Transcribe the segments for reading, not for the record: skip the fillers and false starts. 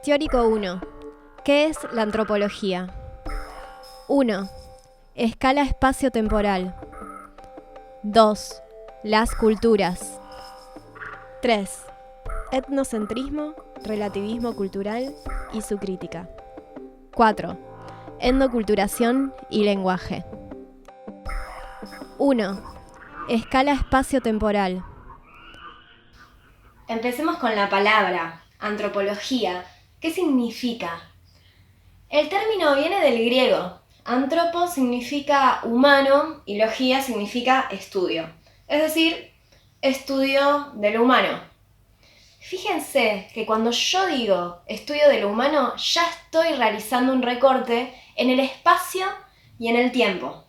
Teórico 1. ¿Qué es la antropología? 1. Escala espacio-temporal. 2. Las culturas. 3. Etnocentrismo, relativismo cultural y su crítica. 4. Endoculturación y lenguaje. 1. Escala espacio-temporal. Empecemos con la palabra, antropología. ¿Qué significa? El término viene del griego. Antropo significa humano y logía significa estudio. Es decir, estudio de lo humano. Fíjense que cuando yo digo estudio de lo humano, ya estoy realizando un recorte en el espacio y en el tiempo.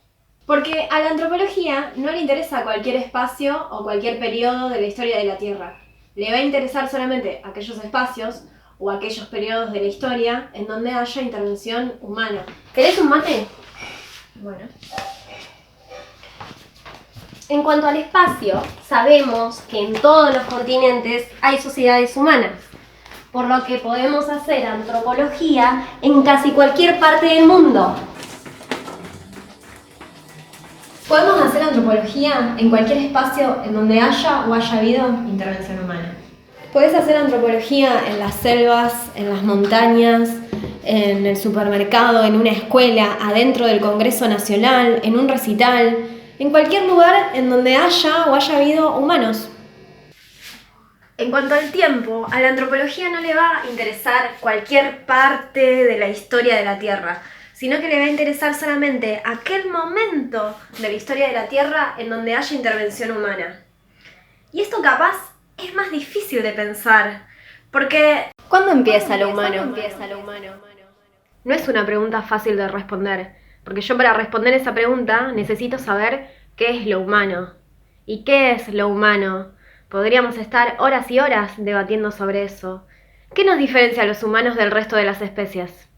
Porque a la antropología no le interesa cualquier espacio o cualquier periodo de la historia de la Tierra. Le va a interesar solamente aquellos espacios o aquellos periodos de la historia en donde haya intervención humana. ¿Querés un mate? Bueno. En cuanto al espacio, sabemos que en todos los continentes hay sociedades humanas, por lo que podemos hacer antropología en casi cualquier parte del mundo. Podemos hacer antropología en cualquier espacio en donde haya o haya habido intervención humana. Puedes hacer antropología en las selvas, en las montañas, en el supermercado, en una escuela, adentro del Congreso Nacional, en un recital, en cualquier lugar en donde haya o haya habido humanos. En cuanto al tiempo, a la antropología no le va a interesar cualquier parte de la historia de la Tierra, sino que le va a interesar solamente aquel momento de la historia de la Tierra en donde haya intervención humana. Y esto capaz es más difícil de pensar, porque ¿cuándo empieza lo humano? No es una pregunta fácil de responder, porque yo para responder esa pregunta necesito saber qué es lo humano. ¿Y qué es lo humano? Podríamos estar horas y horas debatiendo sobre eso. ¿Qué nos diferencia a los humanos del resto de las especies?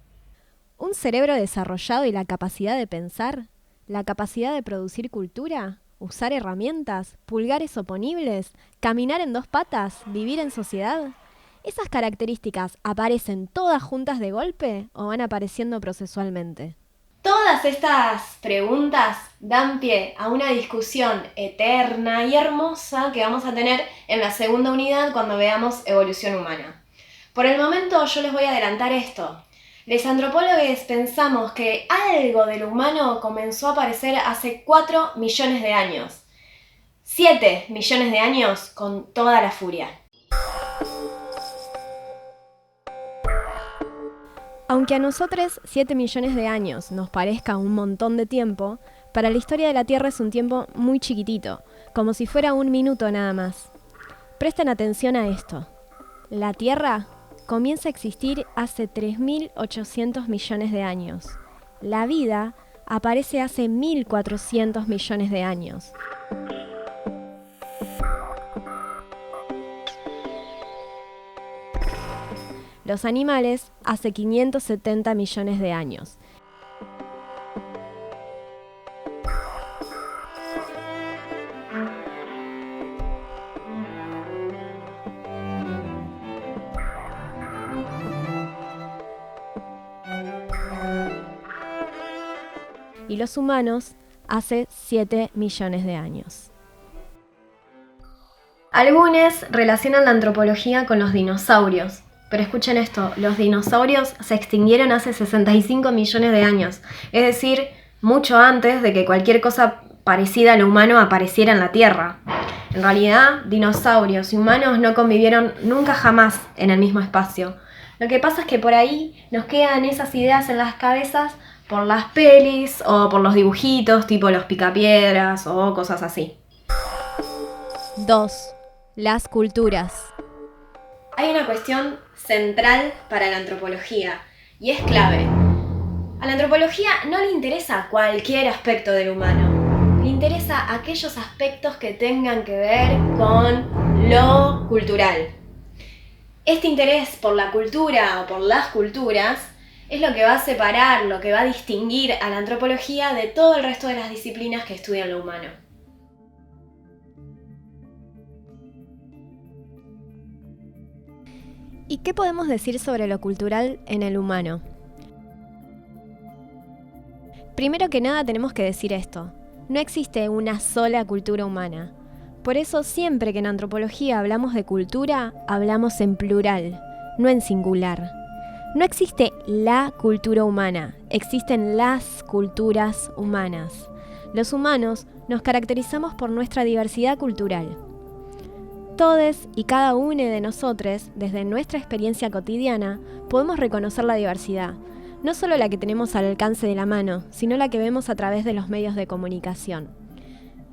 ¿Un cerebro desarrollado y la capacidad de pensar? ¿La capacidad de producir cultura? ¿Usar herramientas? ¿Pulgares oponibles? ¿Caminar en dos patas? ¿Vivir en sociedad? ¿Esas características aparecen todas juntas de golpe o van apareciendo procesualmente? Todas estas preguntas dan pie a una discusión eterna y hermosa que vamos a tener en la segunda unidad cuando veamos evolución humana. Por el momento yo les voy a adelantar esto. Los antropólogos pensamos que algo de lo humano comenzó a aparecer hace 4 millones de años. 7 millones de años con toda la furia. Aunque a nosotros 7 millones de años nos parezca un montón de tiempo, para la historia de la Tierra es un tiempo muy chiquitito, como si fuera un minuto nada más. Presten atención a esto. La Tierra comienza a existir hace 3.800 millones de años. La vida aparece hace 1.400 millones de años. Los animales hace 570 millones de años. Y los humanos hace 7 millones de años. Algunos relacionan la antropología con los dinosaurios. Pero escuchen esto, los dinosaurios se extinguieron hace 65 millones de años, es decir, mucho antes de que cualquier cosa parecida a lo humano apareciera en la Tierra. En realidad, dinosaurios y humanos no convivieron nunca jamás en el mismo espacio. Lo que pasa es que por ahí nos quedan esas ideas en las cabezas por las pelis o por los dibujitos tipo los Picapiedras o cosas así. 2. Las culturas. Hay una cuestión central para la antropología y es clave. A la antropología no le interesa cualquier aspecto del humano, le interesa aquellos aspectos que tengan que ver con lo cultural. Este interés por la cultura o por las culturas es lo que va a separar, lo que va a distinguir a la antropología de todo el resto de las disciplinas que estudian lo humano. ¿Y qué podemos decir sobre lo cultural en el humano? Primero que nada tenemos que decir esto: no existe una sola cultura humana. Por eso siempre que en antropología hablamos de cultura, hablamos en plural, no en singular. No existe la cultura humana, existen las culturas humanas. Los humanos nos caracterizamos por nuestra diversidad cultural. Todos y cada uno de nosotros, desde nuestra experiencia cotidiana, podemos reconocer la diversidad, no solo la que tenemos al alcance de la mano, sino la que vemos a través de los medios de comunicación.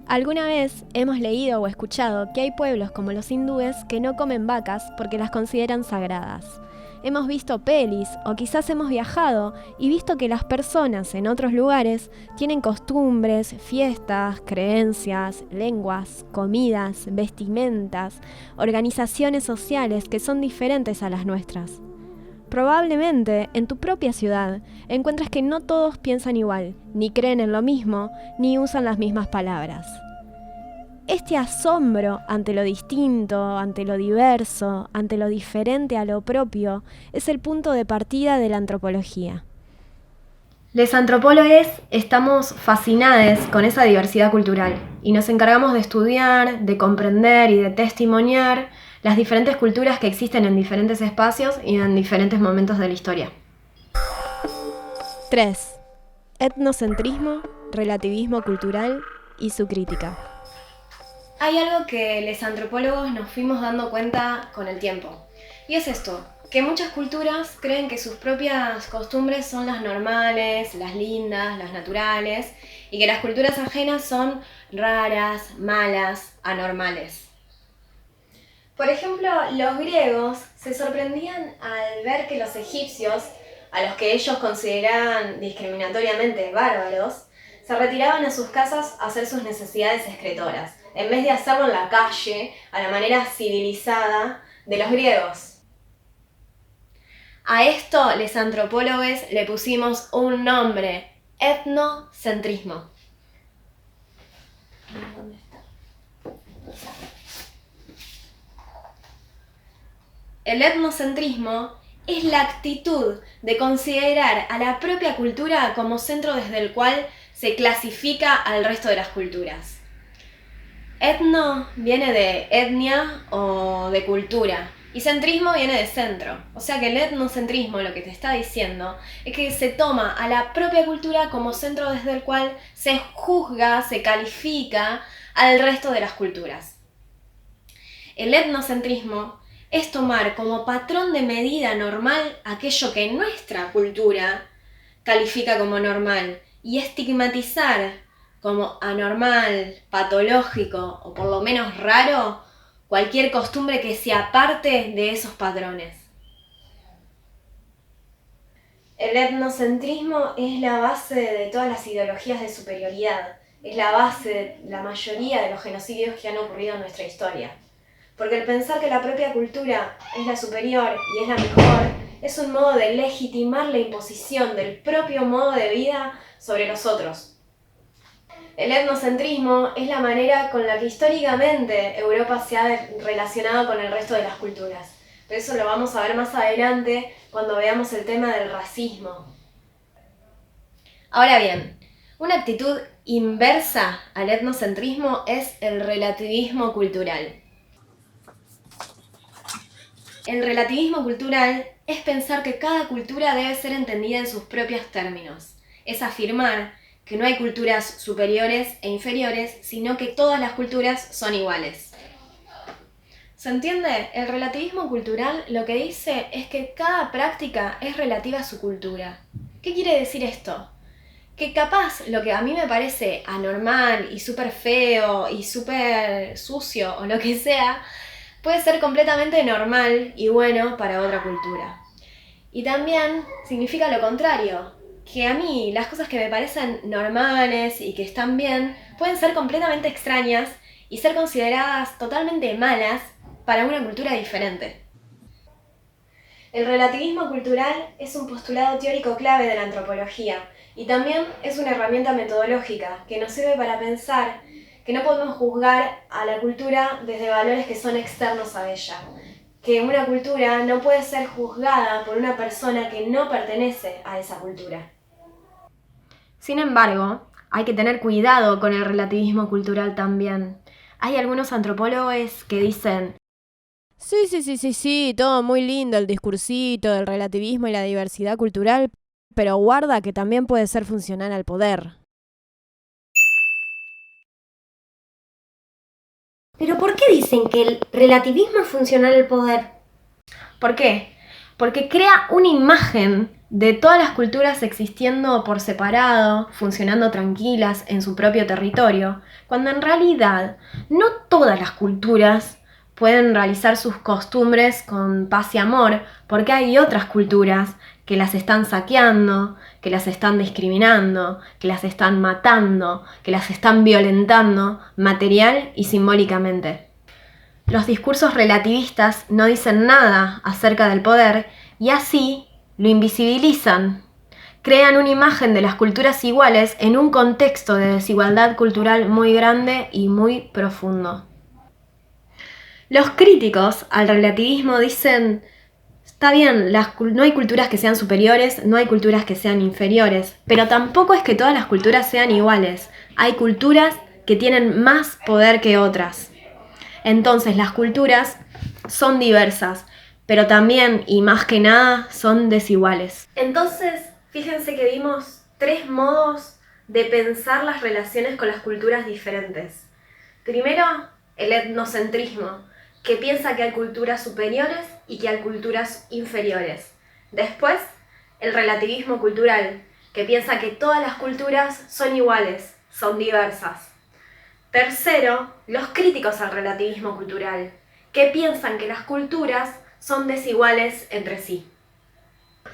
Alguna vez hemos leído o escuchado que hay pueblos como los hindúes que no comen vacas porque las consideran sagradas. Hemos visto pelis o quizás hemos viajado y visto que las personas en otros lugares tienen costumbres, fiestas, creencias, lenguas, comidas, vestimentas, organizaciones sociales que son diferentes a las nuestras. Probablemente en tu propia ciudad encuentras que no todos piensan igual, ni creen en lo mismo, ni usan las mismas palabras. Este asombro ante lo distinto, ante lo diverso, ante lo diferente a lo propio, es el punto de partida de la antropología. Los antropólogos estamos fascinados con esa diversidad cultural y nos encargamos de estudiar, de comprender y de testimoniar las diferentes culturas que existen en diferentes espacios y en diferentes momentos de la historia. 3. Etnocentrismo, relativismo cultural y su crítica. Hay algo que los antropólogos nos fuimos dando cuenta con el tiempo, y es esto: que muchas culturas creen que sus propias costumbres son las normales, las lindas, las naturales, y que las culturas ajenas son raras, malas, anormales. Por ejemplo, los griegos se sorprendían al ver que los egipcios, a los que ellos consideraban discriminatoriamente bárbaros, se retiraban a sus casas a hacer sus necesidades excretoras, en vez de hacerlo en la calle, a la manera civilizada de los griegos. A esto los antropólogos le pusimos un nombre: etnocentrismo. ¿Dónde está? El etnocentrismo es la actitud de considerar a la propia cultura como centro desde el cual se clasifica al resto de las culturas. Etno viene de etnia o de cultura, y centrismo viene de centro. O sea que el etnocentrismo lo que te está diciendo es que se toma a la propia cultura como centro desde el cual se juzga, se califica al resto de las culturas. El etnocentrismo es tomar como patrón de medida normal aquello que nuestra cultura califica como normal y estigmatizar como anormal, patológico o por lo menos raro cualquier costumbre que se aparte de esos patrones. El etnocentrismo es la base de todas las ideologías de superioridad, es la base de la mayoría de los genocidios que han ocurrido en nuestra historia. Porque el pensar que la propia cultura es la superior y es la mejor es un modo de legitimar la imposición del propio modo de vida sobre los otros. El etnocentrismo es la manera con la que históricamente Europa se ha relacionado con el resto de las culturas. Pero eso lo vamos a ver más adelante cuando veamos el tema del racismo. Ahora bien, una actitud inversa al etnocentrismo es el relativismo cultural. El relativismo cultural es pensar que cada cultura debe ser entendida en sus propios términos. Es afirmar que no hay culturas superiores e inferiores, sino que todas las culturas son iguales. ¿Se entiende? El relativismo cultural lo que dice es que cada práctica es relativa a su cultura. ¿Qué quiere decir esto? Que capaz lo que a mí me parece anormal y súper feo y súper sucio o lo que sea, puede ser completamente normal y bueno para otra cultura. Y también significa lo contrario, que a mí las cosas que me parecen normales y que están bien pueden ser completamente extrañas y ser consideradas totalmente malas para una cultura diferente. El relativismo cultural es un postulado teórico clave de la antropología y también es una herramienta metodológica que nos sirve para pensar que no podemos juzgar a la cultura desde valores que son externos a ella, que una cultura no puede ser juzgada por una persona que no pertenece a esa cultura. Sin embargo, hay que tener cuidado con el relativismo cultural también. Hay algunos antropólogos que dicen: Sí, todo muy lindo el discursito del relativismo y la diversidad cultural, pero guarda que también puede ser funcional al poder. ¿Pero por qué dicen que el relativismo es funcional al poder? ¿Por qué? Porque crea una imagen de todas las culturas existiendo por separado, funcionando tranquilas en su propio territorio, cuando en realidad no todas las culturas pueden realizar sus costumbres con paz y amor, porque hay otras culturas que las están saqueando, que las están discriminando, que las están matando, que las están violentando material y simbólicamente. Los discursos relativistas no dicen nada acerca del poder y así lo invisibilizan. Crean una imagen de las culturas iguales en un contexto de desigualdad cultural muy grande y muy profundo. Los críticos al relativismo dicen: está bien, no hay culturas que sean superiores, no hay culturas que sean inferiores, pero tampoco es que todas las culturas sean iguales. Hay culturas que tienen más poder que otras. Entonces las culturas son diversas, pero también, y más que nada, son desiguales. Entonces, fíjense que vimos 3 modos de pensar las relaciones con las culturas diferentes. Primero, el etnocentrismo, que piensa que hay culturas superiores y que hay culturas inferiores. Después, el relativismo cultural, que piensa que todas las culturas son iguales, son diversas. Tercero, los críticos al relativismo cultural, que piensan que las culturas son desiguales entre sí.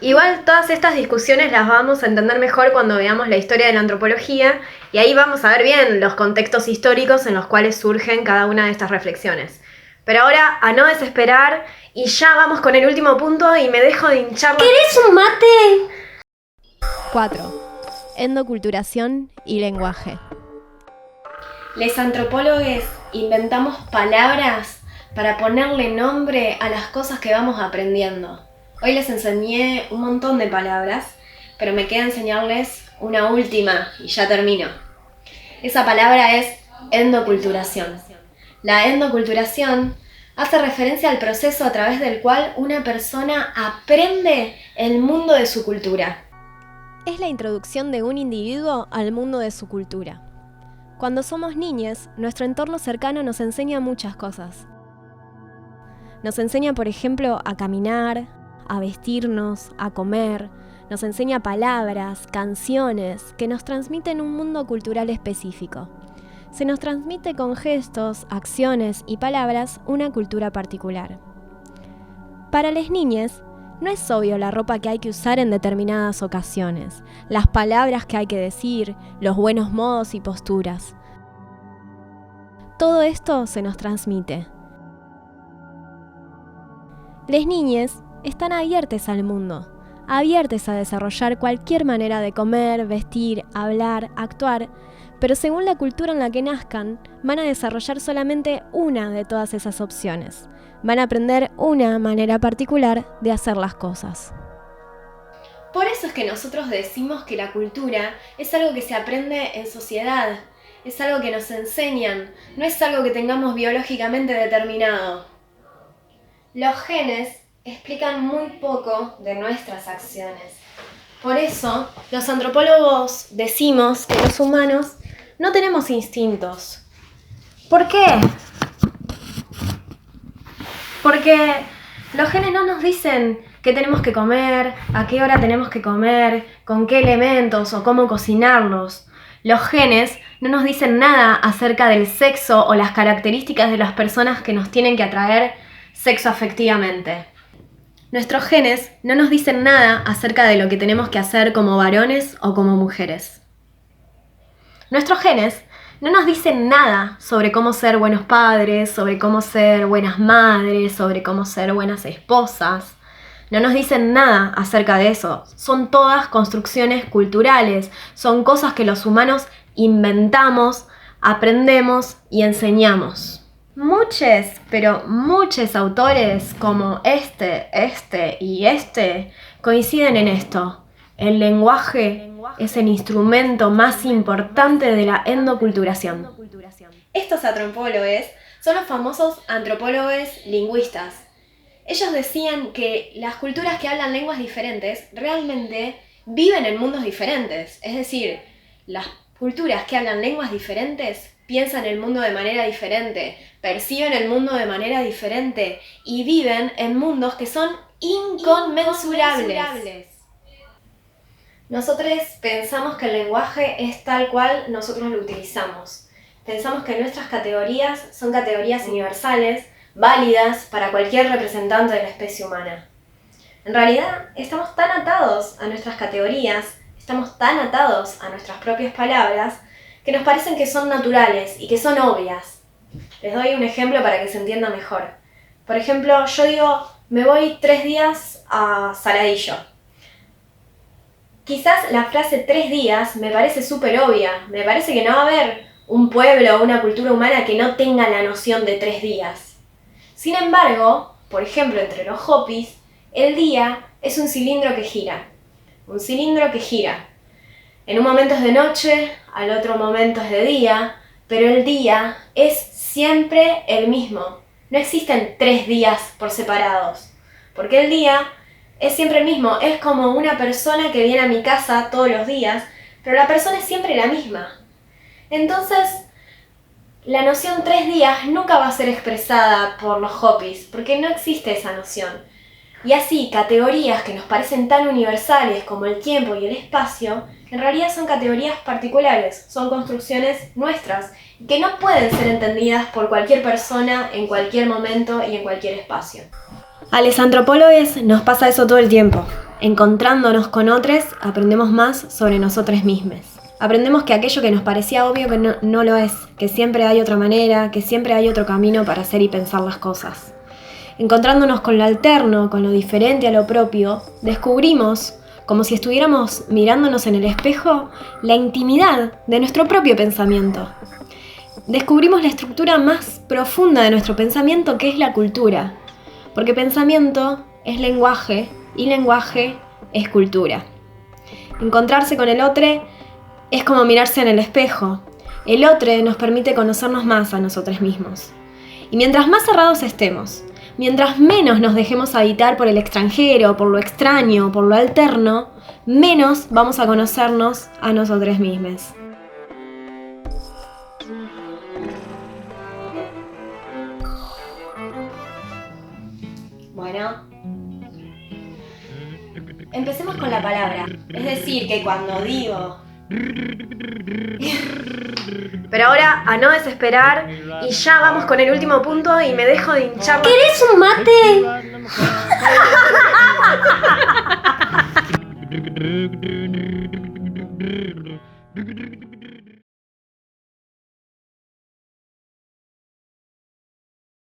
Igual todas estas discusiones las vamos a entender mejor cuando veamos la historia de la antropología y ahí vamos a ver bien los contextos históricos en los cuales surgen cada una de estas reflexiones. Pero ahora a no desesperar y ya vamos con el último punto y me dejo de hinchar. ¿Querés un mate? 4. Endoculturación y lenguaje. Les antropólogos inventamos palabras para ponerle nombre a las cosas que vamos aprendiendo. Hoy les enseñé un montón de palabras, pero me queda enseñarles una última y ya termino. Esa palabra es endoculturación. La endoculturación hace referencia al proceso a través del cual una persona aprende el mundo de su cultura. Es la introducción de un individuo al mundo de su cultura. Cuando somos niñas, nuestro entorno cercano nos enseña muchas cosas. Nos enseña, por ejemplo, a caminar, a vestirnos, a comer. Nos enseña palabras, canciones, que nos transmiten un mundo cultural específico. Se nos transmite con gestos, acciones y palabras una cultura particular. Para las niñas, no es obvio la ropa que hay que usar en determinadas ocasiones, las palabras que hay que decir, los buenos modos y posturas. Todo esto se nos transmite. Las niñas están abiertas al mundo, abiertas a desarrollar cualquier manera de comer, vestir, hablar, actuar, pero según la cultura en la que nazcan, van a desarrollar solamente una de todas esas opciones. Van a aprender una manera particular de hacer las cosas. Por eso es que nosotros decimos que la cultura es algo que se aprende en sociedad, es algo que nos enseñan, no es algo que tengamos biológicamente determinado. Los genes explican muy poco de nuestras acciones. Por eso, los antropólogos decimos que los humanos no tenemos instintos. ¿Por qué? Porque los genes no nos dicen qué tenemos que comer, a qué hora tenemos que comer, con qué elementos o cómo cocinarlos. Los genes no nos dicen nada acerca del sexo o las características de las personas que nos tienen que atraer sexoafectivamente. Nuestros genes no nos dicen nada acerca de lo que tenemos que hacer como varones o como mujeres. Nuestros genes no nos dicen nada sobre cómo ser buenos padres, sobre cómo ser buenas madres, sobre cómo ser buenas esposas. No nos dicen nada acerca de eso. Son todas construcciones culturales, son cosas que los humanos inventamos, aprendemos y enseñamos. Muchos, pero muchos autores como este y este coinciden en esto. El lenguaje es el instrumento más importante de la endoculturación. Estos antropólogos son los famosos antropólogos lingüistas. Ellos decían que las culturas que hablan lenguas diferentes realmente viven en mundos diferentes. Es decir, las culturas que hablan lenguas diferentes piensan el mundo de manera diferente, perciben el mundo de manera diferente y viven en mundos que son inconmensurables. Nosotros pensamos que el lenguaje es tal cual nosotros lo utilizamos. Pensamos que nuestras categorías son categorías universales, válidas para cualquier representante de la especie humana. En realidad, estamos tan atados a nuestras categorías, estamos tan atados a nuestras propias palabras, que nos parecen que son naturales y que son obvias. Les doy un ejemplo para que se entienda mejor. Por ejemplo, yo digo, me voy 3 días a Saladillo. Quizás la frase 3 días me parece súper obvia, me parece que no va a haber un pueblo o una cultura humana que no tenga la noción de 3 días. Sin embargo, por ejemplo, entre los Hopis, el día es un cilindro que gira. Un cilindro que gira. En un momento es de noche, al otro momento es de día, pero el día es siempre el mismo. No existen 3 días por separados, porque el día es siempre el mismo. Es como una persona que viene a mi casa todos los días, pero la persona es siempre la misma. Entonces, la noción 3 días nunca va a ser expresada por los Hopis, porque no existe esa noción. Y así, categorías que nos parecen tan universales como el tiempo y el espacio, en realidad son categorías particulares, son construcciones nuestras, que no pueden ser entendidas por cualquier persona en cualquier momento y en cualquier espacio. A los antropólogos nos pasa eso todo el tiempo. Encontrándonos con otros, aprendemos más sobre nosotros mismos. Aprendemos que aquello que nos parecía obvio que no lo es, que siempre hay otra manera, que siempre hay otro camino para hacer y pensar las cosas. Encontrándonos con lo alterno, con lo diferente a lo propio, descubrimos, como si estuviéramos mirándonos en el espejo, la intimidad de nuestro propio pensamiento. Descubrimos la estructura más profunda de nuestro pensamiento, que es la cultura, porque pensamiento es lenguaje y lenguaje es cultura. Encontrarse con el otro es como mirarse en el espejo. El otro nos permite conocernos más a nosotros mismos. Y mientras más cerrados estemos, mientras menos nos dejemos habitar por el extranjero, por lo extraño, por lo alterno, menos vamos a conocernos a nosotros mismos. Bueno, empecemos con la palabra. Es decir, que cuando digo... Pero ahora a no desesperar y ya vamos con el último punto y me dejo de hinchar. ¿Querés un mate?